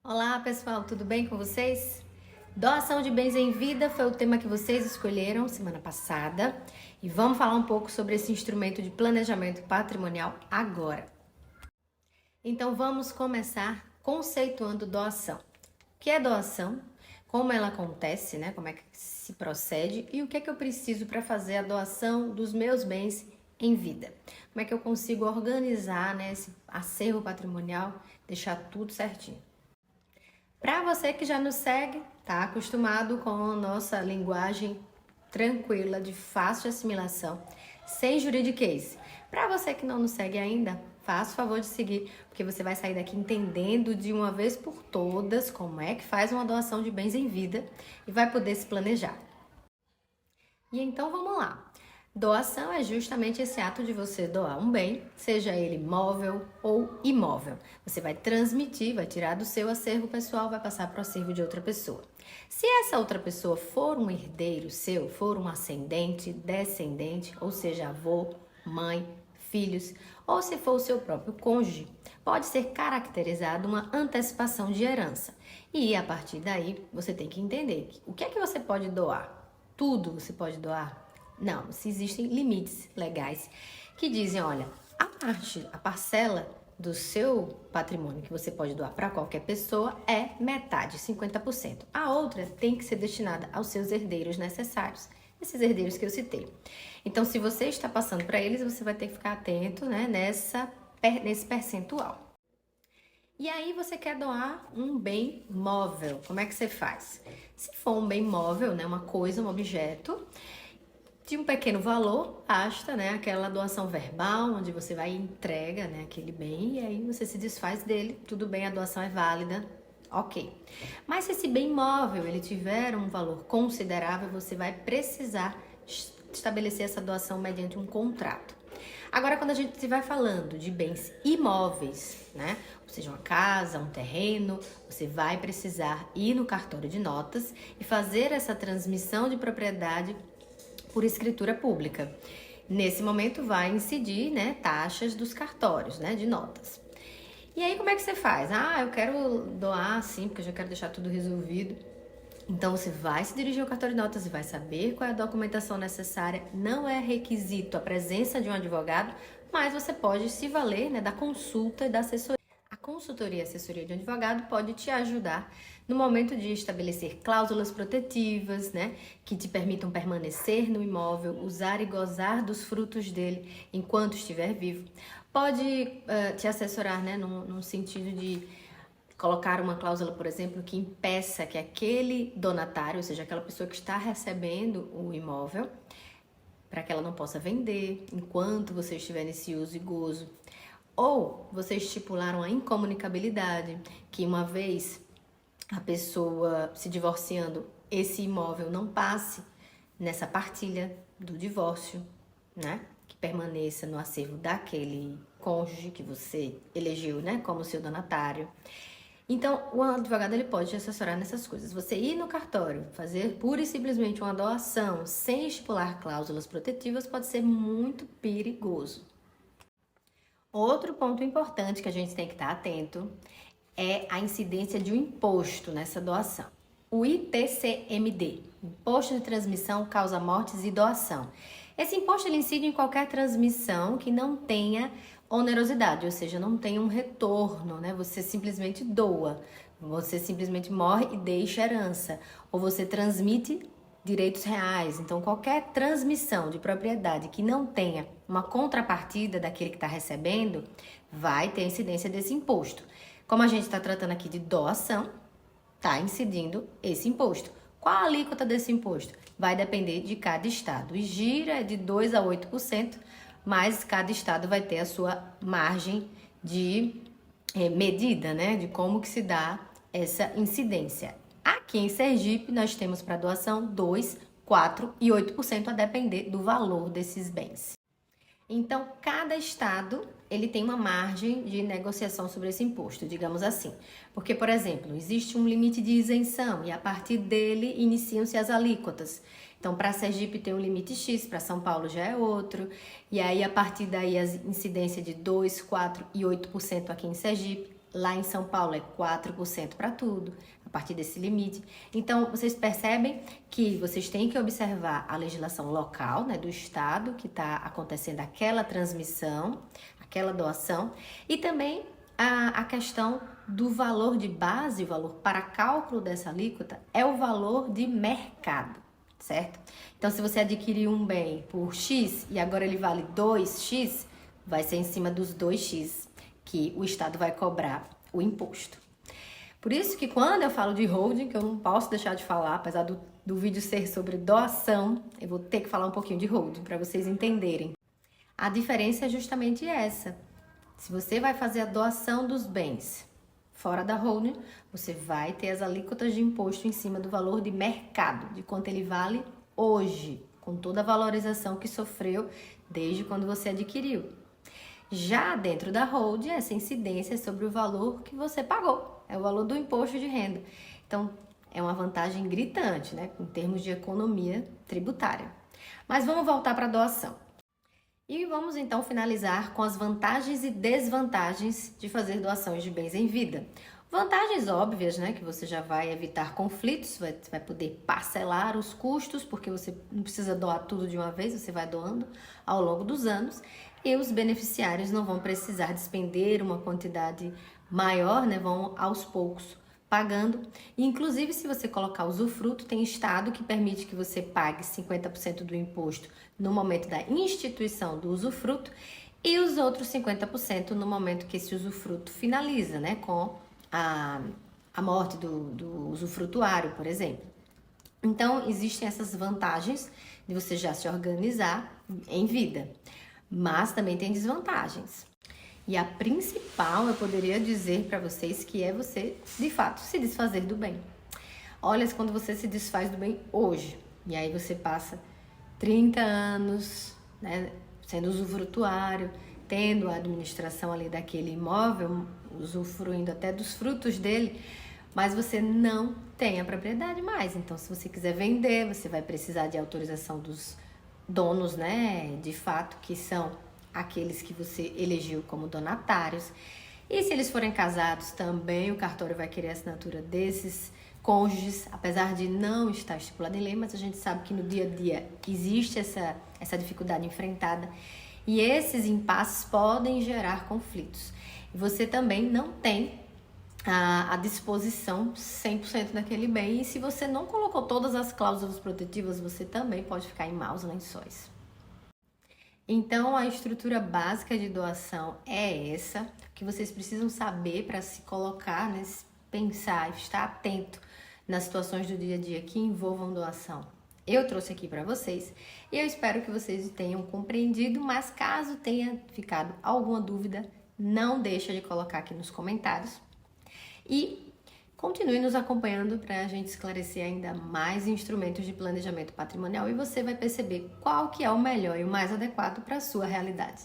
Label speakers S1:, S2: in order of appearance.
S1: Olá pessoal, tudo bem com vocês? Doação de bens em vida foi o tema que vocês escolheram semana passada e vamos falar um pouco sobre esse instrumento de planejamento patrimonial agora. Então vamos começar conceituando doação. O que é doação? Como ela acontece, né? Como é que se procede e o que é que eu preciso para fazer a doação dos meus bens em vida? Como é que eu consigo organizar, né, esse acervo patrimonial, deixar tudo certinho? Para você que já nos segue, tá acostumado com a nossa linguagem tranquila, de fácil assimilação, sem juridiquês. Para você que não nos segue ainda, faça o favor de seguir, porque você vai sair daqui entendendo de uma vez por todas como é que faz uma doação de bens em vida e vai poder se planejar. E então vamos lá. Doação é justamente esse ato de você doar um bem, seja ele móvel ou imóvel. Você vai transmitir, vai tirar do seu acervo pessoal, vai passar para o acervo de outra pessoa. Se essa outra pessoa for um herdeiro seu, for um ascendente, descendente, ou seja, avô, mãe, filhos, ou se for o seu próprio cônjuge, pode ser caracterizado uma antecipação de herança. E a partir daí, você tem que entender o que é que você pode doar. Tudo você pode doar? Não, se existem limites legais que dizem, olha, a parcela do seu patrimônio que você pode doar para qualquer pessoa é metade, 50%. A outra tem que ser destinada aos seus herdeiros necessários, esses herdeiros que eu citei. Então, se você está passando para eles, você vai ter que ficar atento, né, nesse percentual. E aí você quer doar um bem móvel, como é que você faz? Se for um bem móvel, né, uma coisa, um objeto, de um pequeno valor, basta, né, aquela doação verbal, onde você vai e entrega, né, aquele bem, e aí você se desfaz dele, tudo bem, a doação é válida, ok. Mas se esse bem móvel, ele tiver um valor considerável, você vai precisar estabelecer essa doação mediante um contrato. Agora, quando a gente vai falando de bens imóveis, né, ou seja, uma casa, um terreno, você vai precisar ir no cartório de notas e fazer essa transmissão de propriedade por escritura pública. Nesse momento vai incidir, né, taxas dos cartórios, né, de notas. E aí como é que você faz? Ah, eu quero doar sim, porque eu já quero deixar tudo resolvido. Então você vai se dirigir ao cartório de notas e vai saber qual é a documentação necessária. Não é requisito a presença de um advogado, mas você pode se valer, né, da consulta e da assessoria. A consultoria e assessoria de um advogado pode te ajudar no momento de estabelecer cláusulas protetivas, né, que te permitam permanecer no imóvel, usar e gozar dos frutos dele enquanto estiver vivo. Pode te assessorar, né, num sentido de colocar uma cláusula, por exemplo, que impeça que aquele donatário, ou seja, aquela pessoa que está recebendo o imóvel, para que ela não possa vender enquanto você estiver nesse uso e gozo. Ou vocês estipularam a incomunicabilidade, que uma vez a pessoa se divorciando, esse imóvel não passe nessa partilha do divórcio, né? Que permaneça no acervo daquele cônjuge que você elegeu, né, como seu donatário. Então, o advogado ele pode te assessorar nessas coisas. Você ir no cartório, fazer pura e simplesmente uma doação sem estipular cláusulas protetivas pode ser muito perigoso. Outro ponto importante que a gente tem que estar atento é a incidência de um imposto nessa doação. O ITCMD, Imposto de Transmissão, Causa Mortes e Doação. Esse imposto ele incide em qualquer transmissão que não tenha onerosidade, ou seja, não tenha um retorno, né? Você simplesmente doa, você simplesmente morre e deixa herança, ou você transmite direitos reais. Então, qualquer transmissão de propriedade que não tenha uma contrapartida daquele que está recebendo, vai ter incidência desse imposto. Como a gente está tratando aqui de doação, está incidindo esse imposto. Qual a alíquota desse imposto? Vai depender de cada estado. E gira de 2% a 8%, mas cada estado vai ter a sua margem de medida, né? De como que se dá essa incidência. Aqui em Sergipe, nós temos para doação 2%, 4% e 8% a depender do valor desses bens. Então, cada estado ele tem uma margem de negociação sobre esse imposto, digamos assim. Porque, por exemplo, existe um limite de isenção e a partir dele iniciam-se as alíquotas. Então, para Sergipe tem um limite X, para São Paulo já é outro. E aí, a partir daí, a incidência de 2%, 4% e 8% aqui em Sergipe. Lá em São Paulo é 4% para tudo, a partir desse limite. Então, vocês percebem que vocês têm que observar a legislação local, né, do estado que está acontecendo aquela transmissão, aquela doação, e também a questão do valor de base, o valor para cálculo dessa alíquota, é o valor de mercado, certo? Então, se você adquirir um bem por X e agora ele vale 2X, vai ser em cima dos 2X que o Estado vai cobrar o imposto. Por isso que quando eu falo de holding, que eu não posso deixar de falar, apesar do vídeo ser sobre doação, eu vou ter que falar um pouquinho de holding para vocês entenderem. A diferença é justamente essa. Se você vai fazer a doação dos bens fora da holding, você vai ter as alíquotas de imposto em cima do valor de mercado, de quanto ele vale hoje, com toda a valorização que sofreu desde quando você adquiriu. Já dentro da holding, essa incidência é sobre o valor que você pagou, é o valor do imposto de renda. Então, é uma vantagem gritante, né, em termos de economia tributária. Mas vamos voltar para a doação. E vamos então finalizar com as vantagens e desvantagens de fazer doações de bens em vida. Vantagens óbvias, né? Que você já vai evitar conflitos, vai poder parcelar os custos, porque você não precisa doar tudo de uma vez, você vai doando ao longo dos anos. E os beneficiários não vão precisar despender uma quantidade maior, né? Vão aos poucos pagando. E, inclusive, se você colocar usufruto, tem estado que permite que você pague 50% do imposto no momento da instituição do usufruto e os outros 50% no momento que esse usufruto finaliza, né, com a morte do usufrutuário, por exemplo. Então, existem essas vantagens de você já se organizar em vida, mas também tem desvantagens. E a principal, eu poderia dizer para vocês, que é você, de fato, se desfazer do bem. Olha, quando você se desfaz do bem hoje, e aí você passa 30 anos, né, sendo usufrutuário, tendo a administração ali daquele imóvel, usufruindo até dos frutos dele, mas você não tem a propriedade mais. Então, se você quiser vender, você vai precisar de autorização dos donos, né, de fato, que são aqueles que você elegeu como donatários. E se eles forem casados, também o cartório vai querer a assinatura desses cônjuges, apesar de não estar estipulado em lei, mas a gente sabe que no dia a dia existe essa dificuldade enfrentada e esses impasses podem gerar conflitos. E você também não tem a disposição 100% daquele bem, e se você não colocou todas as cláusulas protetivas, você também pode ficar em maus lençóis. Então, a estrutura básica de doação é essa, que vocês precisam saber para se colocar, né, pensar, estar atento nas situações do dia a dia que envolvam doação. Eu trouxe aqui para vocês e eu espero que vocês tenham compreendido, mas caso tenha ficado alguma dúvida, não deixa de colocar aqui nos comentários e continue nos acompanhando para a gente esclarecer ainda mais instrumentos de planejamento patrimonial e você vai perceber qual que é o melhor e o mais adequado para a sua realidade.